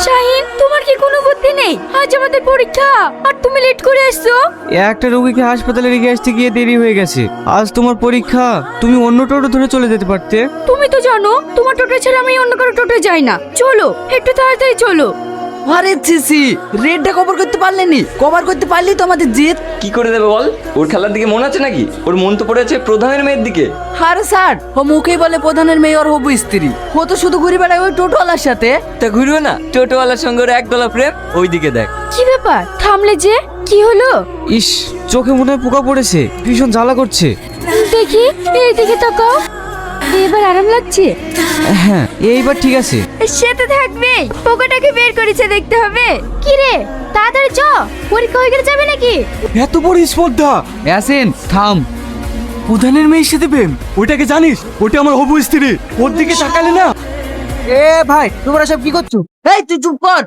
শাহিন, তোমার কি কোনো বুদ্ধি নেই? আজ আমাদের পরীক্ষা আর তুমি লেট করে আসছো। একটা রোগীকে হাসপাতালে রেখে আসতে গিয়ে দেরি হয়ে গেছে। আজ তোমার পরীক্ষা, তুমি অন্য টোটো ধরে চলে যেতে পারতে। তুমি তো জানো তোমার টোটো ছাড়া আমি অন্য কারো টোটো যাই না। চলো একটু তাড়াতাড়ি চলো। আরে সিসি, রেডটা কভার করতে পারলেনি। কভার করতে পারলেই তো আমাদের জিত। কি করে দেবে বল? ওর খেলার দিকে মন আছে নাকি? ওর মন তো পড়ে আছে প্রধানের মেয়ের দিকে। আরে স্যার, ও মুখেই বলে প্রধানের মেয়ে ওর হবু স্ত্রী। ও তো শুধু ঘুরে বেড়ায় ওই টোটোওয়ালার সাথে। তা ঘুরবে না? টোটোওয়ালার সঙ্গে ওর একদলা প্রেম, ওইদিকে দেখ। কি ব্যাপার, থামলে যে? কি হলো? ইস, চোখে মনে হয় পোকা পড়েছে, ভীষণ জ্বালা করছে। দেখি এইদিকে তাকাও। এবার আরাম লাগছে? হ্যাঁ, এইবার ঠিক আছে। সে তো থাকবেই, পোকাটাকে বের করেছে দেখতে হবে। কি রে, তাড়াতাড়ি চ, পরীক্ষা হয়ে গেলে যাবে নাকি? এত বড় স্পর্ধা! ইয়াসিন থাম। প্রধানের মেয়ের সাথে প্রেম, ওটাকে জানিস? ওটা আমার হবু স্ত্রী। ওর দিকে তাকালে না। এ ভাই, তোমরা সব কি করছো? এই তুই চুপ কর।